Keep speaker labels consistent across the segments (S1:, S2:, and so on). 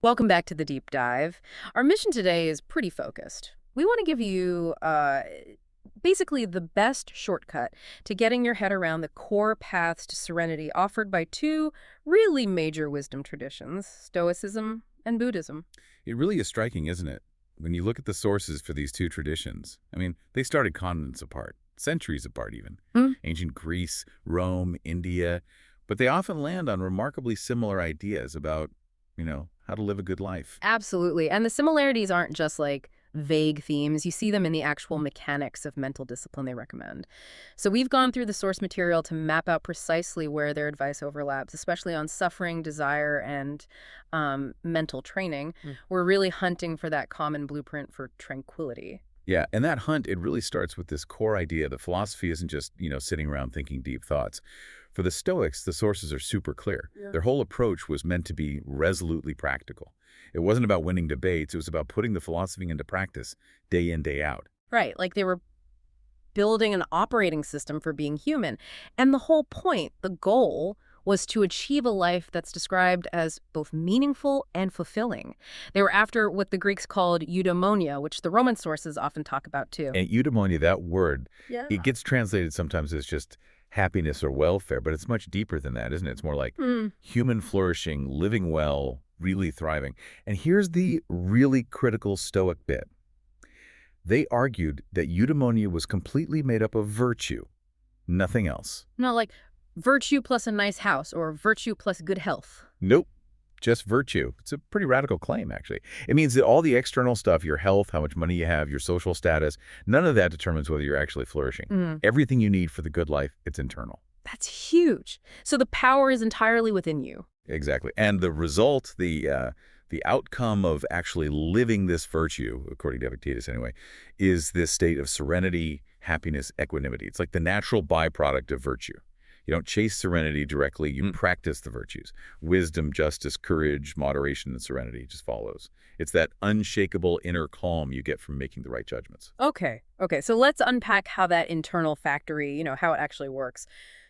S1: Welcome back to the deep dive. Our mission today is pretty focused. We want to give you basically the best shortcut to getting your head around the core paths to serenity offered by two really major wisdom traditions, Stoicism and Buddhism.
S2: It really is striking, isn't it? When you look at the sources for these two traditions, they started continents apart, centuries apart even.
S1: Hmm?
S2: Ancient Greece, Rome, India, but they often land on remarkably similar ideas about, how to live a good life.
S1: Absolutely. And the similarities aren't just like vague themes. You see them in the actual mechanics of mental discipline they recommend. So we've gone through the source material to map out precisely where their advice overlaps, especially on suffering, desire, and mental training. We're really hunting for that common blueprint for tranquility.
S2: Yeah, and that hunt, it really starts with this core idea that philosophy isn't just, sitting around thinking deep thoughts. For the Stoics, the sources are super clear.
S1: Yeah.
S2: Their whole approach was meant to be resolutely practical. It wasn't about winning debates. It was about putting the philosophy into practice day in, day out.
S1: Right, like they were building an operating system for being human. And the whole point, the goal, was to achieve a life that's described as both meaningful and fulfilling. They were after what the Greeks called eudaimonia, which the Roman sources often talk about too.
S2: And eudaimonia, that word,
S1: Yeah.
S2: it gets translated sometimes as just happiness or welfare, but it's much deeper than that, isn't it? It's more like human flourishing, living well, really thriving. And here's the really critical Stoic bit. They argued that eudaimonia was completely made up of virtue, nothing else.
S1: Not like virtue plus a nice house or virtue plus good health.
S2: Nope, just virtue. It's a pretty radical claim, actually. It means that all the external stuff, your health, how much money you have, your social status, none of that determines whether you're actually flourishing. Everything you need for the good life, it's internal.
S1: That's huge. So the power is entirely within you.
S2: Exactly. And the result, the outcome of actually living this virtue, according to Epictetus anyway, is this state of serenity, happiness, equanimity. It's like the natural byproduct of virtue. You don't chase serenity directly, you practice the virtues. Wisdom, justice, courage, moderation, and serenity just follows. It's that unshakable inner calm you get from making the right judgments.
S1: Okay. So let's unpack how that internal factory, how it actually works.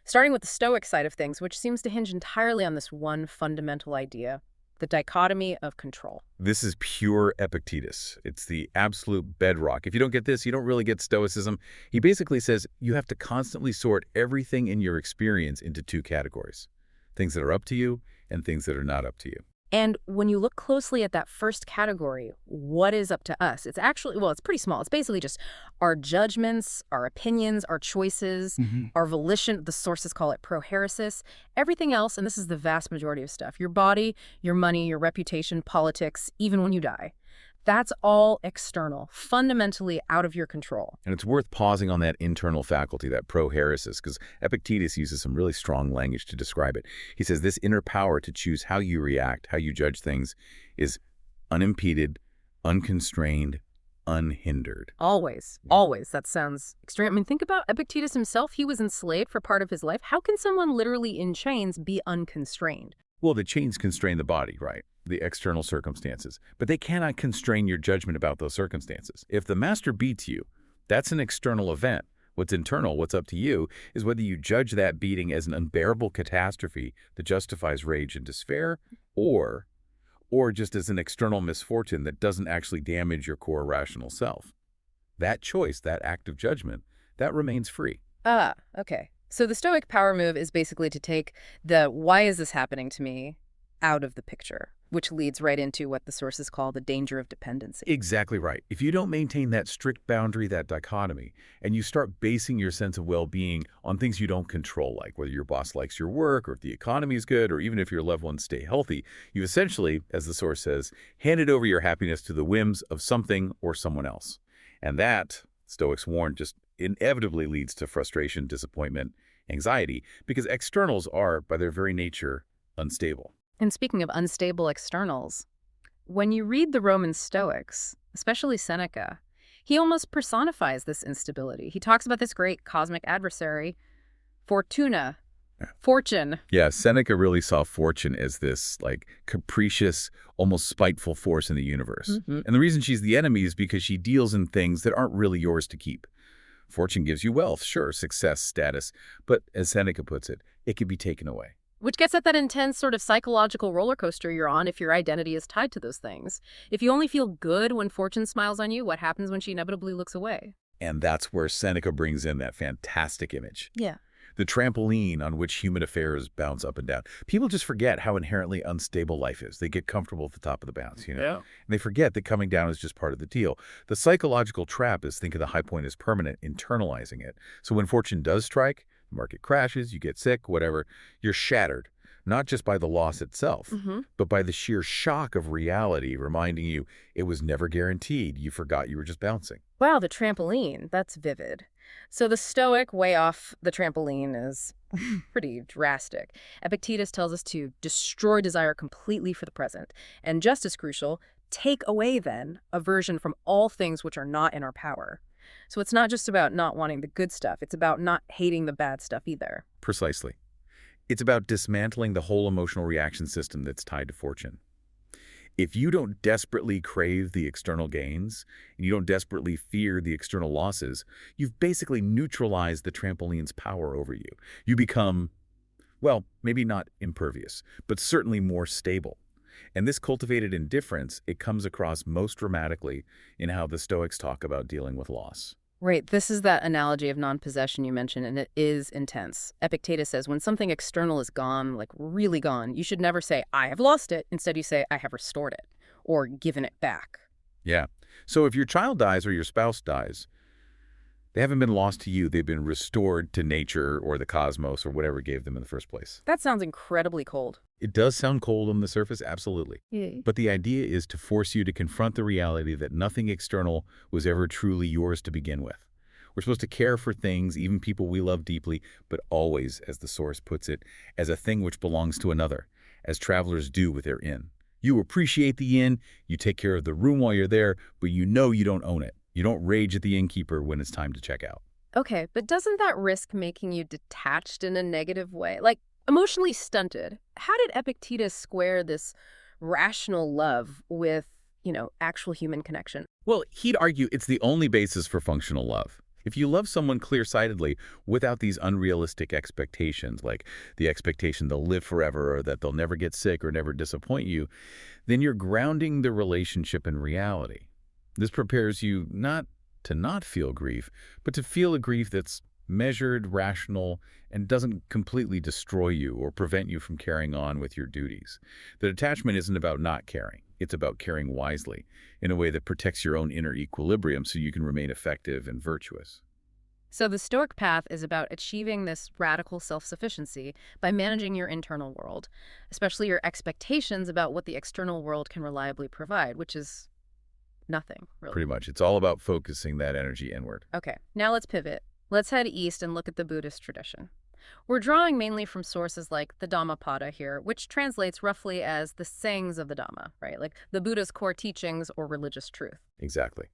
S1: Starting with the Stoic side of things, which seems to hinge entirely on this one fundamental idea, the dichotomy of control.
S2: This is pure Epictetus. It's the absolute bedrock. If you don't get this, you don't really get Stoicism. He basically says you have to constantly sort everything in your experience into two categories. Things that are up to you and things that are not up to you.
S1: And when you look closely at that first category, what is up to us? It's actually, well, it's pretty small. It's basically just our judgments, our opinions, our choices, our volition. The sources call it prohairesis. Everything else, and this is the vast majority of stuff, your body, your money, your reputation, politics, even when you die. That's all external, fundamentally out of your control.
S2: And it's worth pausing on that internal faculty, that prohairesis, because Epictetus uses some really strong language to describe it. He says this inner power to choose how you react, how you judge things, is unimpeded, unconstrained, unhindered.
S1: Always. That sounds extreme. Think about Epictetus himself. He was enslaved for part of his life. How can someone literally in chains be unconstrained?
S2: Well, the chains constrain the body, right? The external circumstances. But they cannot constrain your judgment about those circumstances. If the master beats you, that's an external event. What's internal, what's up to you, is whether you judge that beating as an unbearable catastrophe that justifies rage and despair, or just as an external misfortune that doesn't actually damage your core rational self. That choice, that act of judgment, that remains free.
S1: Okay. So the Stoic power move is basically to take the why is this happening to me out of the picture, which leads right into what the sources call the danger of dependency.
S2: Exactly right. If you don't maintain that strict boundary, that dichotomy, and you start basing your sense of well-being on things you don't control, like whether your boss likes your work or if the economy is good or even if your loved ones stay healthy, you essentially, as the source says, handed over your happiness to the whims of something or someone else. And that, Stoics warn, just inevitably leads to frustration, disappointment, anxiety, because externals are, by their very nature, unstable.
S1: And speaking of unstable externals, when you read the Roman Stoics, especially Seneca, he almost personifies this instability. He talks about this great cosmic adversary, Fortuna, fortune.
S2: Yeah, Seneca really saw fortune as this capricious, almost spiteful force in the universe. And the reason she's the enemy is because she deals in things that aren't really yours to keep. Fortune gives you wealth, sure, success, status, but as Seneca puts it, it can be taken away.
S1: Which gets at that intense sort of psychological roller coaster you're on if your identity is tied to those things. If you only feel good when fortune smiles on you, what happens when she inevitably looks away?
S2: And that's where Seneca brings in that fantastic image.
S1: Yeah.
S2: The trampoline on which human affairs bounce up and down. People just forget how inherently unstable life is. They get comfortable at the top of the bounce,
S3: Yeah.
S2: And they forget that coming down is just part of the deal. The psychological trap is thinking the high point is permanent, internalizing it. So when fortune does strike, the market crashes, you get sick, whatever, you're shattered. Not just by the loss itself, but by the sheer shock of reality reminding you it was never guaranteed. You forgot you were just bouncing.
S1: Wow, the trampoline. That's vivid. So the Stoic way off the trampoline is pretty drastic. Epictetus tells us to destroy desire completely for the present. And just as crucial, take away, then, aversion from all things which are not in our power. So it's not just about not wanting the good stuff. It's about not hating the bad stuff either.
S2: Precisely. It's about dismantling the whole emotional reaction system that's tied to fortune. If you don't desperately crave the external gains, and you don't desperately fear the external losses, you've basically neutralized the trampoline's power over you. You become, well, maybe not impervious, but certainly more stable. And this cultivated indifference, it comes across most dramatically in how the Stoics talk about dealing with loss.
S1: Right, this is that analogy of non-possession you mentioned, and it is intense. Epictetus says when something external is gone, like really gone, you should never say, I have lost it. Instead, you say, I have restored it, or given it back.
S2: Yeah. So if your child dies or your spouse dies, they haven't been lost to you. They've been restored to nature or the cosmos or whatever gave them in the first place.
S1: That sounds incredibly cold.
S2: It does sound cold on the surface, absolutely.
S1: Yeah.
S2: But the idea is to force you to confront the reality that nothing external was ever truly yours to begin with. We're supposed to care for things, even people we love deeply, but always, as the Source puts it, as a thing which belongs to another, as travelers do with their inn. You appreciate the inn, you take care of the room while you're there, but you know you don't own it. You don't rage at the innkeeper when it's time to check out.
S1: Okay, but doesn't that risk making you detached in a negative way? Like, emotionally stunted? How did Epictetus square this rational love with, actual human connection?
S2: Well, he'd argue it's the only basis for functional love. If you love someone clear-sightedly without these unrealistic expectations, like the expectation they'll live forever or that they'll never get sick or never disappoint you, then you're grounding the relationship in reality. This prepares you not to not feel grief, but to feel a grief that's measured, rational, and doesn't completely destroy you or prevent you from carrying on with your duties. The detachment isn't about not caring. It's about caring wisely in a way that protects your own inner equilibrium so you can remain effective and virtuous.
S1: So the Stoic path is about achieving this radical self-sufficiency by managing your internal world, especially your expectations about what the external world can reliably provide, which is nothing, really.
S2: Pretty much. It's all about focusing that energy inward.
S1: Okay, now let's pivot. Let's head east and look at the Buddhist tradition. We're drawing mainly from sources like the Dhammapada here, which translates roughly as the sayings of the Dhamma, right? Like the Buddha's core teachings or religious truth.
S2: Exactly.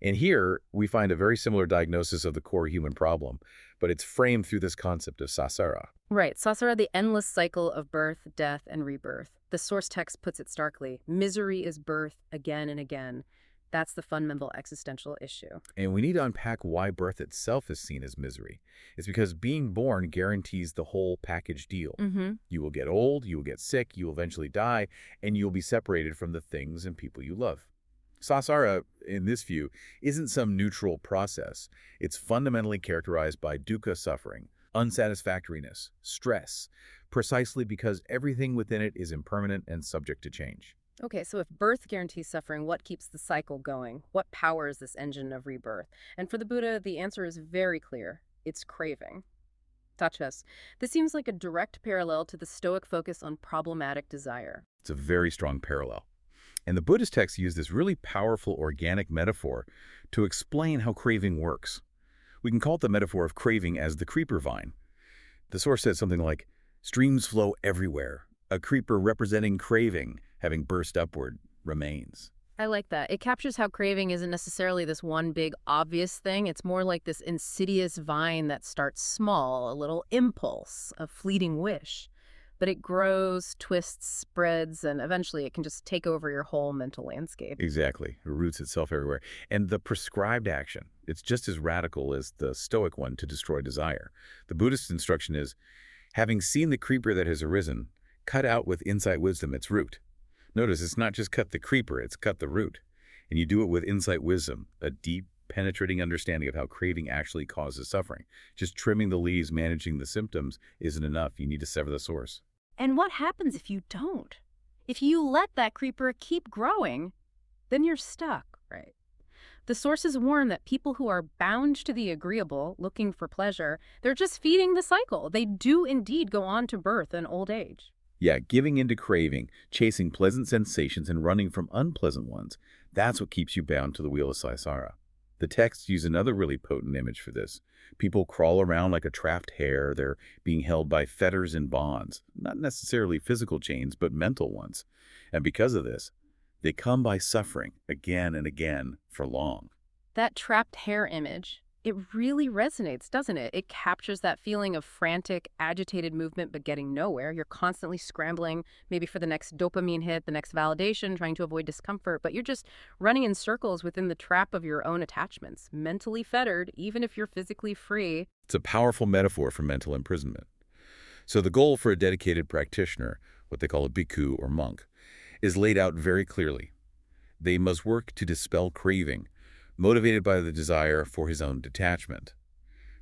S2: And here, we find a very similar diagnosis of the core human problem, but it's framed through this concept of samsara.
S1: Right, samsara, the endless cycle of birth, death, and rebirth. The source text puts it starkly. Misery is birth again and again. That's the fundamental existential issue.
S2: And we need to unpack why birth itself is seen as misery. It's because being born guarantees the whole package deal. You will get old, you will get sick, you will eventually die, and you'll be separated from the things and people you love. Samsara, in this view, isn't some neutral process. It's fundamentally characterized by dukkha suffering, unsatisfactoriness, stress, precisely because everything within it is impermanent and subject to change.
S1: Okay, so if birth guarantees suffering, what keeps the cycle going? What powers this engine of rebirth? And for the Buddha, the answer is very clear. It's craving. Tachas. This seems like a direct parallel to the Stoic focus on problematic desire.
S2: It's a very strong parallel. And the Buddhist texts use this really powerful organic metaphor to explain how craving works. We can call it the metaphor of craving as the creeper vine. The source says something like, streams flow everywhere. A creeper representing craving, having burst upward, remains.
S1: I like that. It captures how craving isn't necessarily this one big obvious thing. It's more like this insidious vine that starts small, a little impulse, a fleeting wish. But it grows, twists, spreads, and eventually it can just take over your whole mental landscape.
S2: Exactly. It roots itself everywhere. And the prescribed action, it's just as radical as the Stoic one to destroy desire. The Buddhist instruction is, Having seen the creeper that has arisen, cut out with insight wisdom its root. Notice it's not just cut the creeper, it's cut the root. And you do it with insight wisdom, a deep, penetrating understanding of how craving actually causes suffering. Just trimming the leaves, managing the symptoms isn't enough. You need to sever the source.
S1: And what happens if you don't? If you let that creeper keep growing, then you're stuck, right? The sources warn that people who are bound to the agreeable, looking for pleasure, they're just feeding the cycle. They do indeed go on to birth and old age.
S2: Yeah, giving into craving, chasing pleasant sensations, and running from unpleasant ones, that's what keeps you bound to the wheel of samsara. The texts use another really potent image for this. People crawl around like a trapped hare. They're being held by fetters and bonds, not necessarily physical chains, but mental ones. And because of this, they come by suffering again and again for long.
S1: That trapped hare image, it really resonates, doesn't it? It captures that feeling of frantic, agitated movement but getting nowhere. You're constantly scrambling, maybe for the next dopamine hit, the next validation, trying to avoid discomfort, but you're just running in circles within the trap of your own attachments, mentally fettered, even if you're physically free.
S2: It's a powerful metaphor for mental imprisonment. So the goal for a dedicated practitioner, what they call a bhikkhu or monk, is laid out very clearly. They must work to dispel craving, motivated by the desire for his own detachment.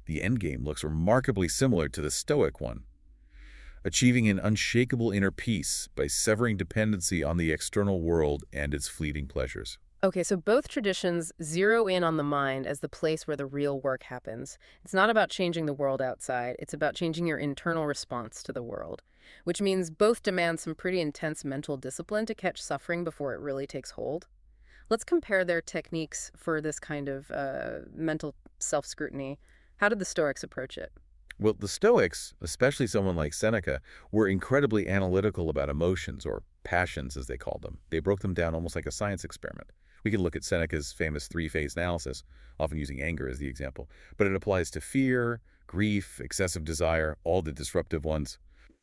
S2: The endgame looks remarkably similar to the Stoic one, achieving an unshakable inner peace by severing dependency on the external world and its fleeting pleasures.
S1: Okay, so both traditions zero in on the mind as the place where the real work happens. It's not about changing the world outside, it's about changing your internal response to the world, which means both demand some pretty intense mental discipline to catch suffering before it really takes hold. Let's compare their techniques for this kind of mental self-scrutiny. How did the Stoics approach it?
S2: Well, the Stoics, especially someone like Seneca, were incredibly analytical about emotions, or passions as they called them. They broke them down almost like a science experiment. We can look at Seneca's famous three-phase analysis, often using anger as the example, but it applies to fear, grief, excessive desire, all the disruptive ones.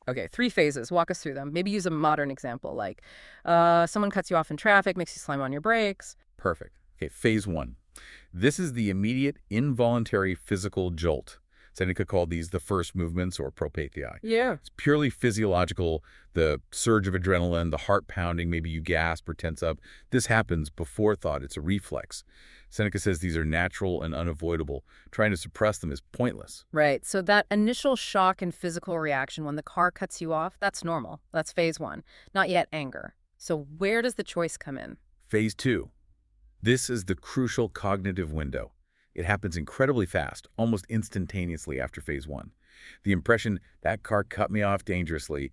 S1: Okay, 3 phases. Walk us through them. Maybe use a modern example, like someone cuts you off in traffic, makes you slam on your brakes.
S2: Perfect. Okay, phase 1. This is the immediate, involuntary physical jolt. Seneca called these the first movements, or pathe.
S1: Yeah.
S2: It's purely physiological, the surge of adrenaline, the heart pounding, maybe you gasp or tense up. This happens before thought. It's a reflex. Seneca says these are natural and unavoidable. Trying to suppress them is pointless.
S1: Right. So that initial shock and physical reaction when the car cuts you off, that's normal. That's phase 1. Not yet anger. So where does the choice come in?
S2: Phase 2. This is the crucial cognitive window. It happens incredibly fast, almost instantaneously after phase 1. The impression, that car cut me off dangerously,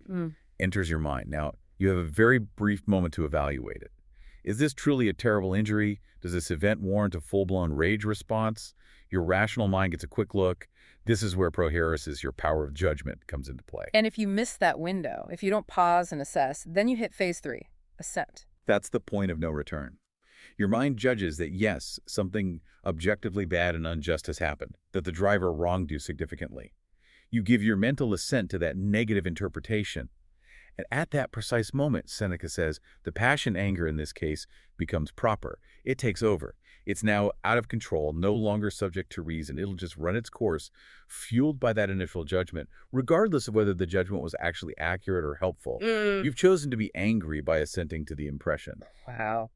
S2: enters your mind. Now, you have a very brief moment to evaluate it. Is this truly a terrible injury? Does this event warrant a full-blown rage response? Your rational mind gets a quick look. This is where prohairis's, your power of judgment, comes into play.
S1: And if you miss that window, if you don't pause and assess, then you hit phase 3, assent.
S2: That's the point of no return. Your mind judges that, yes, something objectively bad and unjust has happened, that the driver wronged you significantly. You give your mental assent to that negative interpretation. And at that precise moment, Seneca says, the passion anger in this case becomes proper. It takes over. It's now out of control, no longer subject to reason. It'll just run its course, fueled by that initial judgment, regardless of whether the judgment was actually accurate or helpful. You've chosen to be angry by assenting to the impression.
S1: Wow.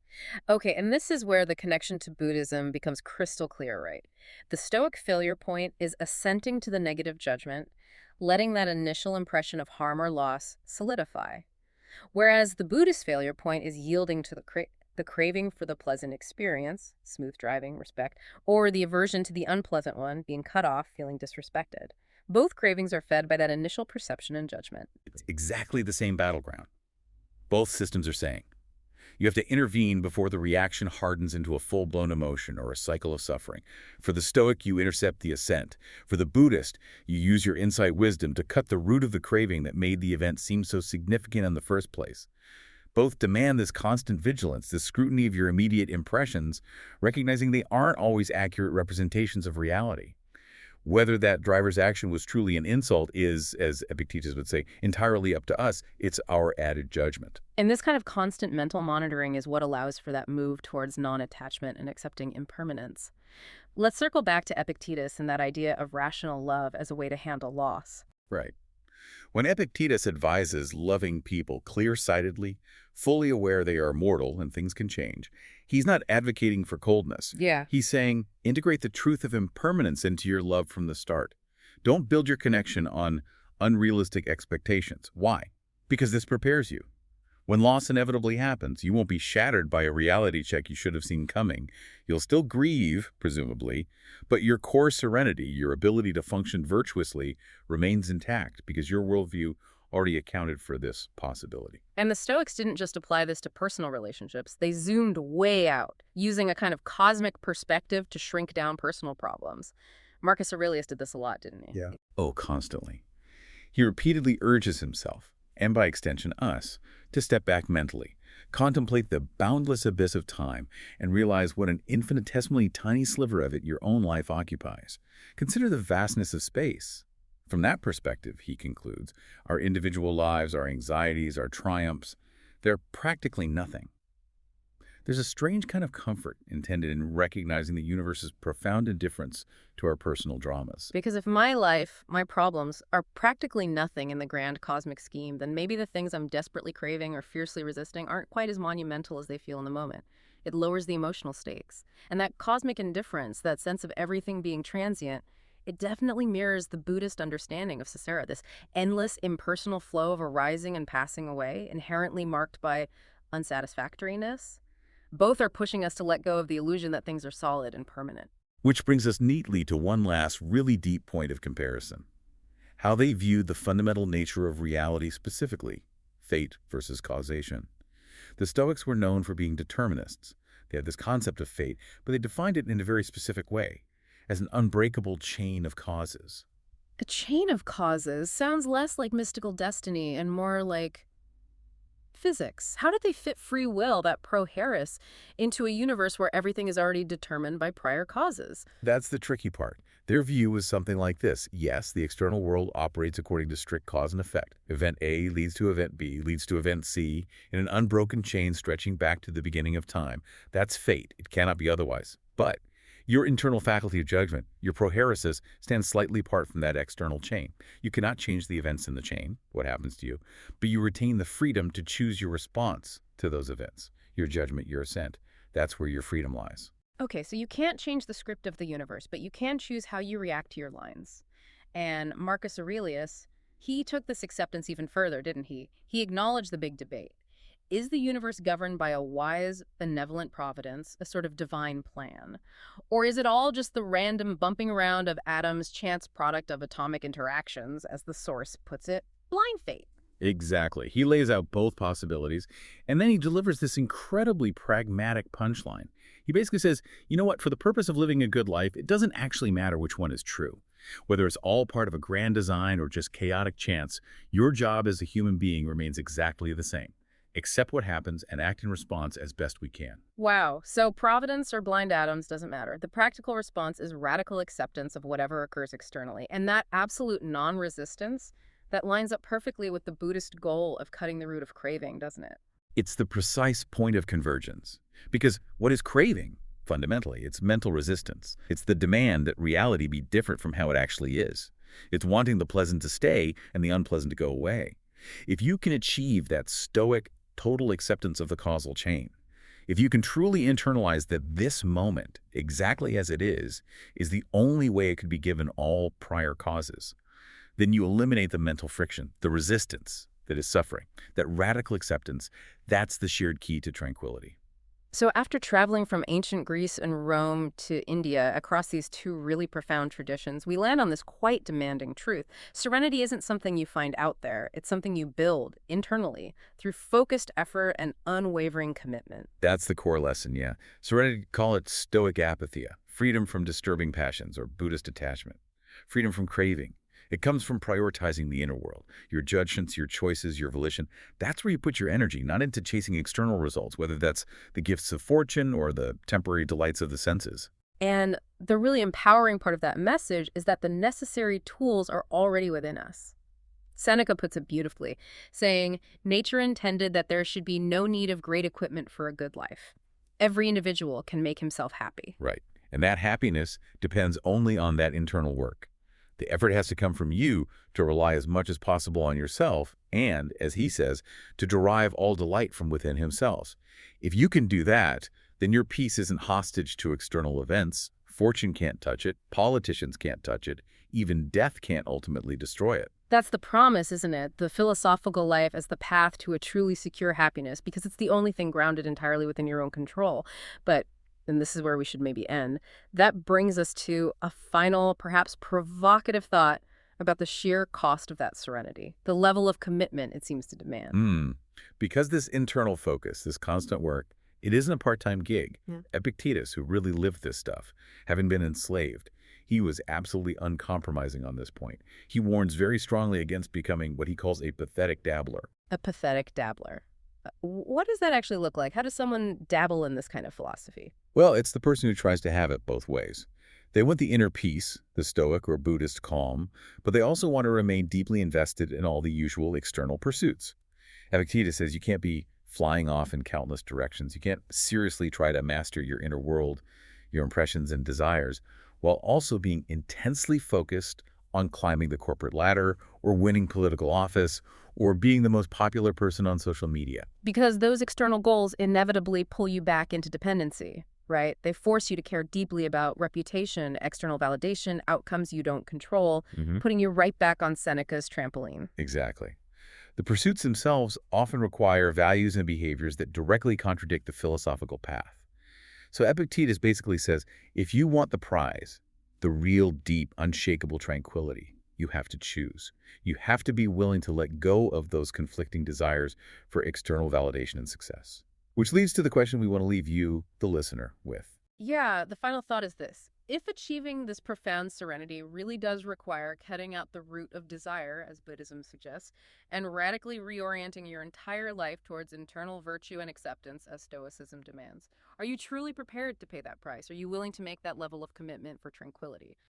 S1: Okay, and this is where the connection to Buddhism becomes crystal clear, right? The Stoic failure point is assenting to the negative judgment, letting that initial impression of harm or loss solidify. Whereas the Buddhist failure point is yielding to the craving for the pleasant experience, smooth driving, respect, or the aversion to the unpleasant one, being cut off, feeling disrespected. Both cravings are fed by that initial perception and judgment.
S2: It's exactly the same battleground. Both systems are saying, you have to intervene before the reaction hardens into a full-blown emotion or a cycle of suffering. For the Stoic, you intercept the assent. For the Buddhist, you use your insight wisdom to cut the root of the craving that made the event seem so significant in the first place. Both demand this constant vigilance, this scrutiny of your immediate impressions, recognizing they aren't always accurate representations of reality. Whether that driver's action was truly an insult is, as Epictetus would say, entirely up to us. It's our added judgment.
S1: And this kind of constant mental monitoring is what allows for that move towards non-attachment and accepting impermanence. Let's circle back to Epictetus and that idea of rational love as a way to handle loss.
S2: Right. When Epictetus advises loving people clear-sightedly, fully aware they are mortal and things can change, he's not advocating for coldness.
S1: Yeah.
S2: He's saying, integrate the truth of impermanence into your love from the start. Don't build your connection on unrealistic expectations. Why? Because this prepares you. When loss inevitably happens, you won't be shattered by a reality check you should have seen coming. You'll still grieve, presumably, but your core serenity, your ability to function virtuously, remains intact because your worldview already accounted for this possibility.
S1: And the Stoics didn't just apply this to personal relationships. They zoomed way out, using a kind of cosmic perspective to shrink down personal problems. Marcus Aurelius did this a lot, didn't he?
S2: Yeah. Oh, constantly. He repeatedly urges himself, and by extension us, to step back mentally, contemplate the boundless abyss of time, and realize what an infinitesimally tiny sliver of it your own life occupies. Consider the vastness of space. From that perspective, he concludes, our individual lives, our anxieties, our triumphs, they're practically nothing. There's a strange kind of comfort intended in recognizing the universe's profound indifference to our personal dramas.
S1: Because if my life, my problems, are practically nothing in the grand cosmic scheme, then maybe the things I'm desperately craving or fiercely resisting aren't quite as monumental as they feel in the moment. It lowers the emotional stakes. And that cosmic indifference, that sense of everything being transient, it definitely mirrors the Buddhist understanding of samsara, this endless, impersonal flow of arising and passing away, inherently marked by unsatisfactoriness. Both are pushing us to let go of the illusion that things are solid and permanent.
S2: Which brings us neatly to one last really deep point of comparison. How they viewed the fundamental nature of reality specifically, fate versus causation. The Stoics were known for being determinists. They had this concept of fate, but they defined it in a very specific way, as an unbreakable chain of causes.
S1: A chain of causes sounds less like mystical destiny and more like physics. How did they fit free will, that pro-Harris, into a universe where everything is already determined by prior causes?
S2: That's the tricky part. Their view was something like this. Yes, the external world operates according to strict cause and effect. Event A leads to event B, leads to event C, in an unbroken chain stretching back to the beginning of time. That's fate. It cannot be otherwise. But your internal faculty of judgment, your prohairesis, stands slightly apart from that external chain. You cannot change the events in the chain, what happens to you, but you retain the freedom to choose your response to those events, your judgment, your assent. That's where your freedom lies.
S1: Okay, so you can't change the script of the universe, but you can choose how you react to your lines. And Marcus Aurelius, he took this acceptance even further, didn't he? He acknowledged the big debate. Is the universe governed by a wise, benevolent providence, a sort of divine plan? Or is it all just the random bumping around of atoms, chance product of atomic interactions, as the source puts it, blind fate?
S2: Exactly. He lays out both possibilities, and then he delivers this incredibly pragmatic punchline. He basically says, you know what, for the purpose of living a good life, it doesn't actually matter which one is true. Whether it's all part of a grand design or just chaotic chance, your job as a human being remains exactly the same. Accept what happens and act in response as best we can.
S1: Wow. So providence or blind atoms doesn't matter. The practical response is radical acceptance of whatever occurs externally. And that absolute non-resistance, that lines up perfectly with the Buddhist goal of cutting the root of craving, doesn't it?
S2: It's the precise point of convergence. Because what is craving? Fundamentally, it's mental resistance. It's the demand that reality be different from how it actually is. It's wanting the pleasant to stay and the unpleasant to go away. If you can achieve that stoic, total acceptance of the causal chain, if you can truly internalize that this moment, exactly as it is the only way it could be given all prior causes, then you eliminate the mental friction, the resistance that is suffering. That radical acceptance, that's the shared key to tranquility.
S1: So after traveling from ancient Greece and Rome to India across these two really profound traditions, we land on this quite demanding truth. Serenity isn't something you find out there. It's something you build internally through focused effort and unwavering commitment.
S2: That's the core lesson, yeah. Serenity, call it Stoic apatheia, freedom from disturbing passions or Buddhist detachment, freedom from craving. It comes from prioritizing the inner world, your judgments, your choices, your volition. That's where you put your energy, not into chasing external results, whether that's the gifts of fortune or the temporary delights of the senses.
S1: And the really empowering part of that message is that the necessary tools are already within us. Seneca puts it beautifully, saying, "Nature intended that there should be no need of great equipment for a good life. Every individual can make himself happy."
S2: Right. And that happiness depends only on that internal work. The effort has to come from you to rely as much as possible on yourself and, as he says, to derive all delight from within himself. If you can do that, then your peace isn't hostage to external events. Fortune can't touch it, politicians can't touch it, even death can't ultimately destroy it.
S1: That's the promise, isn't it? The philosophical life as the path to a truly secure happiness, because it's the only thing grounded entirely within your own control. But, and this is where we should maybe end, that brings us to a final, perhaps provocative thought about the sheer cost of that serenity, the level of commitment it seems to demand.
S2: Because this internal focus, this constant work, it isn't a part-time gig.
S1: Yeah.
S2: Epictetus, who really lived this stuff, having been enslaved, he was absolutely uncompromising on this point. He warns very strongly against becoming what he calls a pathetic dabbler.
S1: A pathetic dabbler. What does that actually look like? How does someone dabble in this kind of philosophy?
S2: Well, it's the person who tries to have it both ways. They want the inner peace, the Stoic or Buddhist calm, but they also want to remain deeply invested in all the usual external pursuits. Epictetus says you can't be flying off in countless directions. You can't seriously try to master your inner world, your impressions and desires, while also being intensely focused on climbing the corporate ladder or winning political office or being the most popular person on social media.
S1: Because those external goals inevitably pull you back into dependency, right? They force you to care deeply about reputation, external validation, outcomes you don't control, putting you right back on Seneca's trampoline.
S2: Exactly. The pursuits themselves often require values and behaviors that directly contradict the philosophical path. So Epictetus basically says, if you want the prize, the real, deep, unshakable tranquility, you have to choose. You have to be willing to let go of those conflicting desires for external validation and success. Which leads to the question we want to leave you, the listener, with.
S1: Yeah, the final thought is this. If achieving this profound serenity really does require cutting out the root of desire, as Buddhism suggests, and radically reorienting your entire life towards internal virtue and acceptance, as Stoicism demands, are you truly prepared to pay that price? Are you willing to make that level of commitment for tranquility?